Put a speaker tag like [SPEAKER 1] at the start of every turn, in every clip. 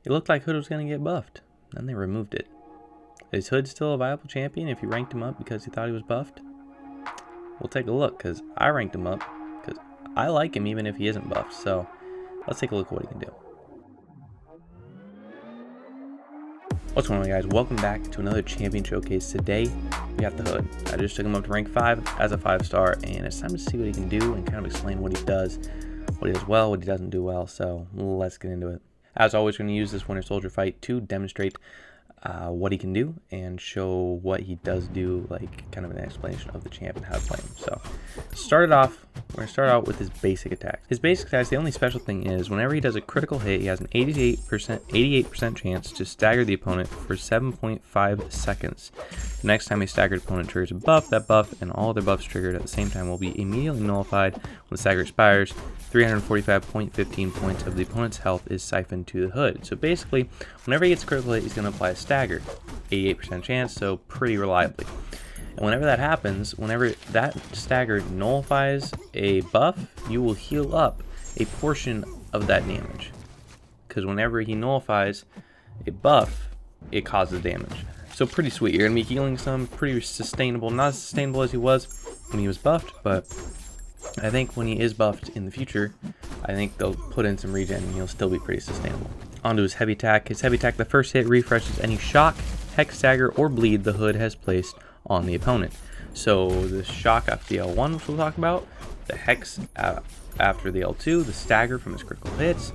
[SPEAKER 1] It looked like Hood was going to get buffed. Then they removed it. Is Hood still a viable champion if you ranked him up because you thought he was buffed? We'll take a look, because I ranked him up because I like him even if he isn't buffed. So let's take a look at what he can do. What's going on, guys? Welcome back to another champion showcase. Today we got the Hood. I just took him up to rank 5 as a 5-star, and it's time to see what he can do and kind of explain what he does well, what he doesn't do well. So let's get into it. As always, we're going to use this Winter Soldier fight to demonstrate what he can do and show what he does do, like kind of an explanation of the champ and how to play him. So we're going to start out with his basic attack. His basic attack, the only special thing is whenever he does a critical hit, he has an 88% chance to stagger the opponent for 7.5 seconds. The next time a staggered opponent triggers a buff, that buff and all other buffs triggered at the same time will be immediately nullified when the stagger expires. 345.15 points of the opponent's health is siphoned to the Hood. So basically, whenever he gets a critical hit, he's going to apply a stagger. 88% chance, so pretty reliably. And whenever that happens, whenever that stagger nullifies a buff, you will heal up a portion of that damage. Because whenever he nullifies a buff, it causes damage. So pretty sweet. You're going to be healing some, pretty sustainable. Not as sustainable as he was when he was buffed, but I think when he is buffed in the future, I think they'll put in some regen and he'll still be pretty sustainable. Onto his heavy attack. His heavy attack, the first hit refreshes any shock, hex, stagger, or bleed the Hood has placed on the opponent. So the shock after the L1, which we'll talk about, the hex after the L2, the stagger from his critical hits,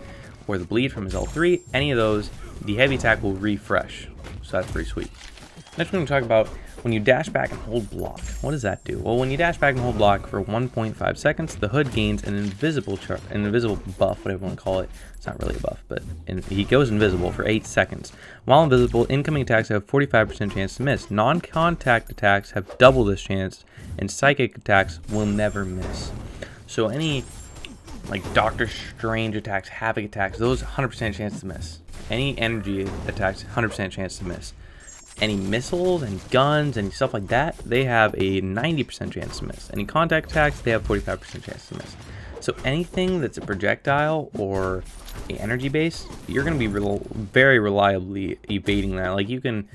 [SPEAKER 1] or the bleed from his L3, any of those, the heavy attack will refresh. So that's pretty sweet. Next, we're going to talk about when you dash back and hold block. What does that do? Well, when you dash back and hold block for 1.5 seconds, the Hood gains an invisible buff, whatever you want to call it. It's not really a buff, but he goes invisible for 8 seconds. While invisible, incoming attacks have 45% chance to miss. Non-contact attacks have double this chance, and psychic attacks will never miss. So any like Doctor Strange attacks, Havoc attacks, those 100% chance to miss. Any energy attacks, 100% chance to miss. Any missiles and guns and stuff like that, they have a 90% chance to miss. Any contact attacks, they have 45% chance to miss. So anything that's a projectile or an energy base, you're going to be very reliably evading that. Like, you can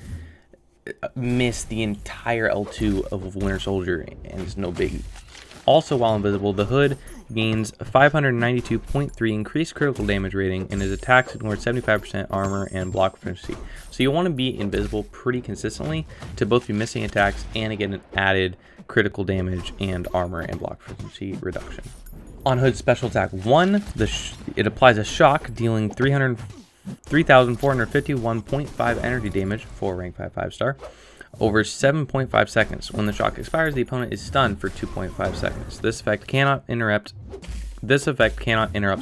[SPEAKER 1] miss the entire L2 of Winter Soldier and it's no biggie. Also, while invisible, the Hood gains a 592.3 increased critical damage rating, and his attacks ignore 75% armor and block proficiency. So you want to be invisible pretty consistently to both be missing attacks and get an added critical damage and armor and block proficiency reduction. On Hood's special attack 1, it applies a shock, dealing 3,451.5 energy damage for rank 5 5-star. Over 7.5 seconds. When the shock expires, the opponent is stunned for 2.5 seconds. This effect cannot interrupt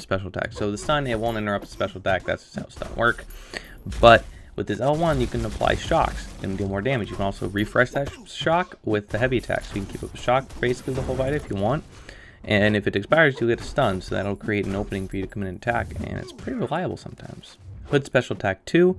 [SPEAKER 1] special attack. So the stun, it won't interrupt the special attack. That's just how stun work. But with this L1, you can apply shocks and deal more damage. You can also refresh that shock with the heavy attack. So you can keep up the shock basically the whole fight if you want. And if it expires, you'll get a stun. So that'll create an opening for you to come in and attack. And it's pretty reliable sometimes. Hood special attack 2,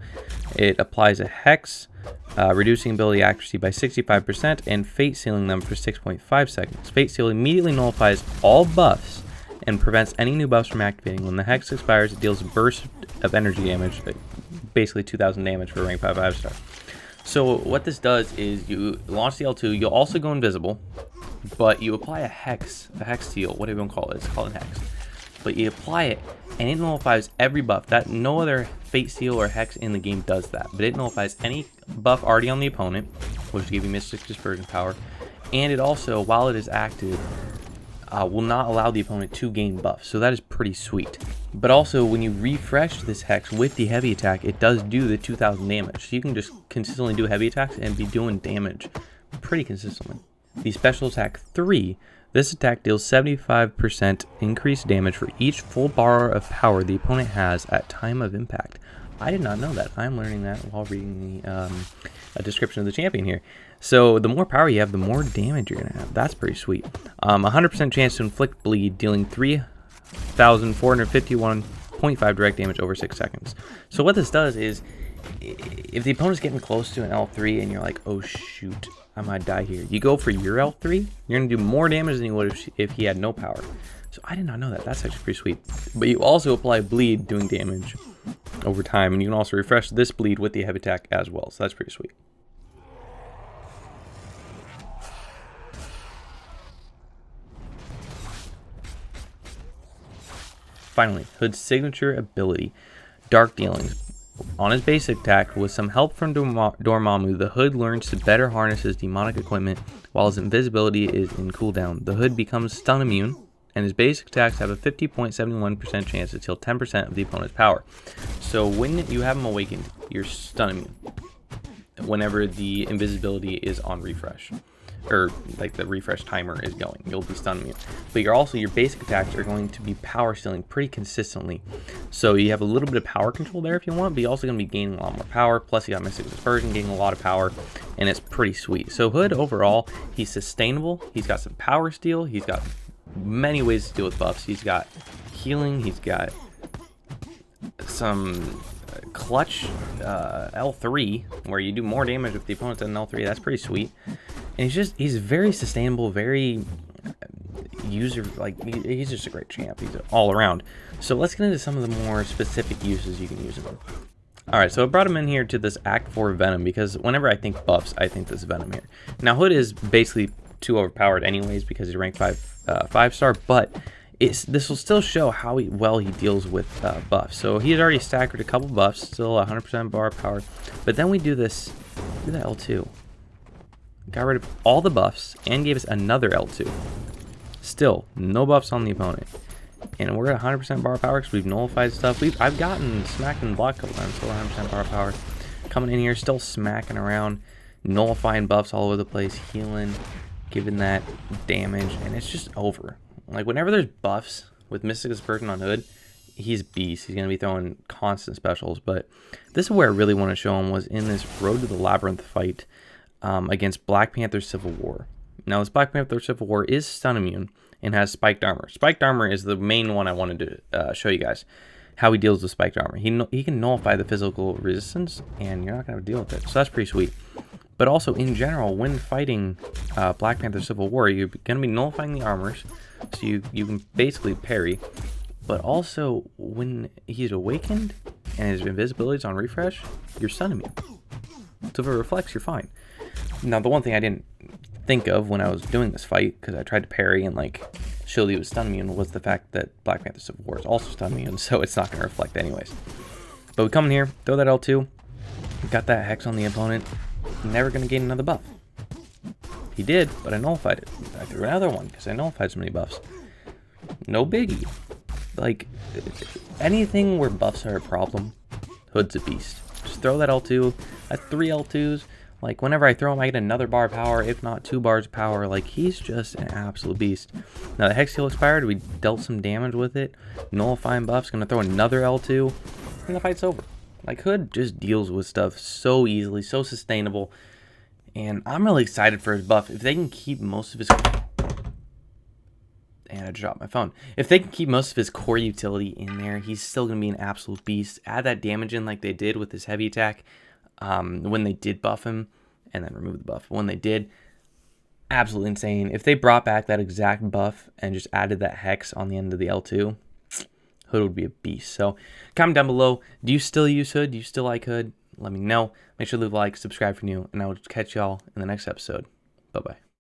[SPEAKER 1] it applies a hex, reducing ability accuracy by 65% and fate sealing them for 6.5 seconds. Fate seal immediately nullifies all buffs and prevents any new buffs from activating. When the hex expires, it deals a burst of energy damage, basically 2,000 damage for rank 5 5-star. So what this does is you launch the L2, you'll also go invisible, but you apply a hex seal, whatever you want to call it. It's called a hex. But you apply it, and it nullifies every buff. That no other Fate Seal or Hex in the game does that. But it nullifies any buff already on the opponent, which will give you Mystic Dispersion power. And it also, while it is active, will not allow the opponent to gain buffs. So that is pretty sweet. But also, when you refresh this Hex with the heavy attack, it does do the 2,000 damage. So you can just consistently do heavy attacks and be doing damage pretty consistently. The special attack 3. This attack deals 75% increased damage for each full bar of power the opponent has at time of impact. I did not know that. I'm learning that while reading the description of the champion here. So the more power you have, the more damage you're going to have. That's pretty sweet. 100% chance to inflict bleed, dealing 3,451.5 direct damage over 6 seconds. So what this does is, if the opponent's getting close to an L3 and you're like, oh shoot, I might die here, you go for your L3, you're going to do more damage than you would if he had no power. So I did not know that. That's actually pretty sweet. But you also apply bleed, doing damage over time. And you can also refresh this bleed with the heavy attack as well. So that's pretty sweet. Finally, Hood's signature ability, Dark Dealings. On his basic attack, with some help from Dormammu, the Hood learns to better harness his demonic equipment while his invisibility is in cooldown. The Hood becomes stun immune, and his basic attacks have a 50.71% chance to steal 10% of the opponent's power. So when you have him awakened, you're stun immune whenever the invisibility is on refresh, or like the refresh timer is going, you'll be stun immune. But your basic attacks are going to be power stealing pretty consistently. So you have a little bit of power control there if you want, but you're also going to be gaining a lot more power. Plus you got Mystic Dispersion gaining a lot of power, and it's pretty sweet. So Hood overall, he's sustainable. He's got some power steal. He's got many ways to deal with buffs. He's got healing. He's got some clutch L3 where you do more damage with the opponents than L3. That's pretty sweet. And he's very sustainable, very he's just a great champ. He's all around. So let's get into some of the more specific uses you can use him in. Alright, so I brought him in here to this Act 4 Venom because whenever I think buffs, I think this Venom here. Now Hood is basically too overpowered anyways because he's ranked 5-star, but this will still show how well he deals with buffs. So he's already staggered a couple buffs, still 100% bar power. But then we do this, look at that L2. Got rid of all the buffs and gave us another L2. Still, no buffs on the opponent. And we're at 100% bar power because we've nullified stuff. I've gotten smacked in the block a couple times, still 100% bar power. Coming in here, still smacking around, nullifying buffs all over the place, healing, giving that damage, and it's just over. Like, whenever there's buffs with Mystic Dispersion on Hood, he's beast. He's going to be throwing constant specials. But this is where I really want to show him was in this Road to the Labyrinth fight against Black Panther Civil War. Now, this Black Panther Civil War is stun immune and has spiked armor. Spiked armor is the main one I wanted to show you guys, how he deals with spiked armor. He can nullify the physical resistance, and you're not going to have to deal with it. So that's pretty sweet. But also, in general, when fighting Black Panther Civil War, you're going to be nullifying the armors, so you can basically parry. But also, when he's awakened and his invisibility is on refresh, you're stun immune. So if it reflects, you're fine. Now, the one thing I didn't think of when I was doing this fight, because I tried to parry and like show that he was stun immune, was the fact that Black Panther Civil War is also stun immune, so it's not going to reflect anyways. But we come in here, throw that L2, got that Hex on the opponent, never going to gain another buff. He did, but I nullified it. I threw another one because I nullified so many buffs. No biggie. Like, anything where buffs are a problem, Hood's a beast. Just throw that L2. I have 3 L2s. Like, whenever I throw him, I get another bar of power, if not 2 bars of power. Like, he's just an absolute beast. Now, the Hex heal expired. We dealt some damage with it. Nullifying buffs. Gonna throw another L2. And the fight's over. Like, Hood just deals with stuff so easily, so sustainable. And I'm really excited for his buff. If they can keep most of his... And I dropped my phone. If they can keep most of his core utility in there, he's still going to be an absolute beast. Add that damage in like they did with his heavy attack when they did buff him, and then remove the buff. When they did, absolutely insane. If they brought back that exact buff and just added that Hex on the end of the L2, Hood would be a beast. So comment down below. Do you still use Hood? Do you still like Hood? Let me know. Make sure to leave a like, subscribe for new, and I will catch y'all in the next episode. Bye-bye.